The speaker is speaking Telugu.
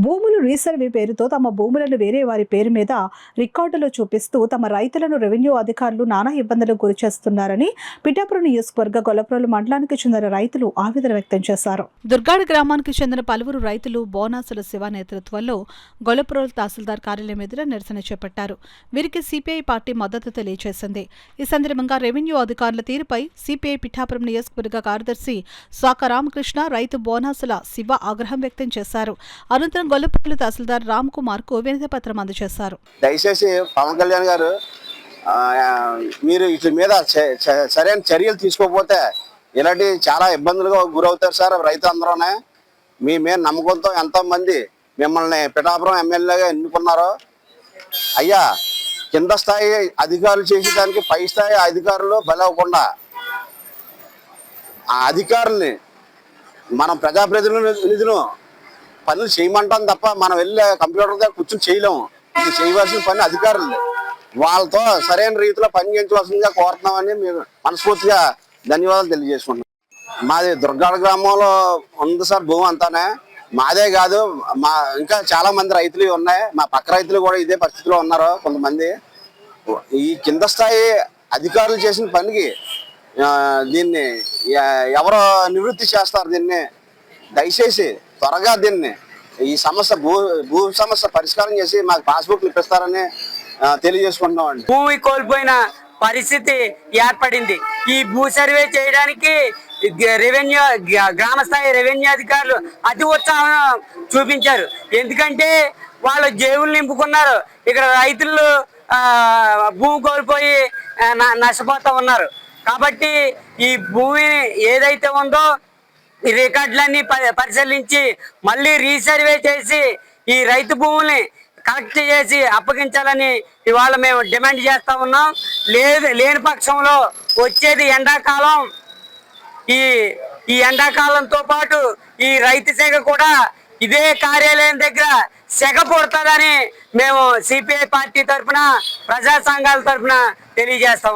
భూములు రీసర్వే పేరుతో తమ భూములను వేరే వారి పేరు మీద రికార్డులో చూపిస్తూ తమ రైతులను రెవెన్యూ అధికారులు నానా ఇబ్బందులకు గురిచేస్తున్నారని పిఠాపురం నియోజకవర్గ గొల్లప్రోలు మండలానికి చెందిన రైతులు ఆవేదన వ్యక్తం చేశారు. దుర్గాడ గ్రామానికి చెందిన పలువురు రైతులు బోనాసుల శివ నేతృత్వంలో గొల్లప్రోలు తహసీల్దార్ కార్యాలయం ఎదుట నిరసన చేపట్టారు. వీరికి సిపిఐ పార్టీ మద్దతు తెలియజేసింది. ఈ సందర్భంగా రెవెన్యూ అధికారుల తీరుపై సిపిఐ పిఠాపురం నియోజకవర్గ కార్యదర్శి స్వాక రామకృష్ణ రైతు బోనాసుల శివ ఆగ్రహం వ్యక్తం చేశారు. అనంతరం గొల్లప్రోలు తహసీల్దార్ రామ్ కుమార్ కు వినతి పత్రం అందజేశారు. దయచేసి పవన్ కళ్యాణ్ గారు మీరు వీటి మీద సరైన చర్యలు తీసుకోకపోతే ఇలాంటి చాలా ఇబ్బందులుగా గురవుతారు సార్. రైతు అందరూనే మీ మీద నమ్మకంతో ఎంతో మంది మిమ్మల్ని పిఠాపురం ఎమ్మెల్యేగా ఎన్నుకున్నారో అయ్యా, కింద స్థాయి అధికారులు చేసేదానికి పై స్థాయి అధికారులు బలవకుండా ఆ అధికారుల్ని మనం ప్రజాప్రతినిధులు పనులు చేయమంటాం తప్ప మనం వెళ్ళి కంప్యూటర్ దగ్గర కూర్చొని చేయలేము. ఇది చేయవలసిన పని అధికారులు. వాళ్ళతో సరైన రీతిలో పని చేయించవలసిందిగా కోరుతున్నామని మేము మనస్ఫూర్తిగా ధన్యవాదాలు తెలియజేసుకుంటున్నాం. మాది దుర్గాడ గ్రామంలో ఉంది సార్ భూమి అంతానే. మాదే కాదు, మా ఇంకా చాలా మంది రైతులు ఉన్నాయి. మా పక్క రైతులు కూడా ఇదే పరిస్థితిలో ఉన్నారు. కొంతమంది ఈ కింద స్థాయి అధికారులు చేసిన పనికి దీన్ని ఎవరో నివృత్తి చేస్తారు. దీన్ని దయచేసి త్వరగా దీన్ని ఈ సమస్య భూ సమస్య పరిష్కారం చేసి మాకు పాస్బుక్లు ఇప్పిస్తారని తెలియజేసుకుంటున్నామండి. భూమి కోల్పోయిన పరిస్థితి ఏర్పడింది. ఈ భూ సర్వే చేయడానికి రెవెన్యూ గ్రామ స్థాయి రెవెన్యూ అధికారులు అతి ఉత్సాహం చూపించారు. ఎందుకంటే వాళ్ళు జేబులు నింపుకున్నారు. ఇక్కడ రైతులు భూమి కోల్పోయి నష్టపోతూ ఉన్నారు. కాబట్టి ఈ భూమి ఏదైతే ఉందో ఈ రికార్డులన్నీ పరిశీలించి మళ్ళీ రీసర్వే చేసి ఈ రైతు భూముల్ని కలెక్ట్ చేసి అప్పగించాలని ఇవాళ మేము డిమాండ్ చేస్తా ఉన్నాం. లేని పక్షంలో వచ్చేది ఎండాకాలం. ఈ ఎండాకాలంతో పాటు ఈ రైతు శాఖ కూడా ఇదే కార్యాలయం దగ్గర సెగ పుడుతుందని మేము సిపిఐ పార్టీ తరఫున ప్రజా సంఘాల తరఫున తెలియజేస్తాం.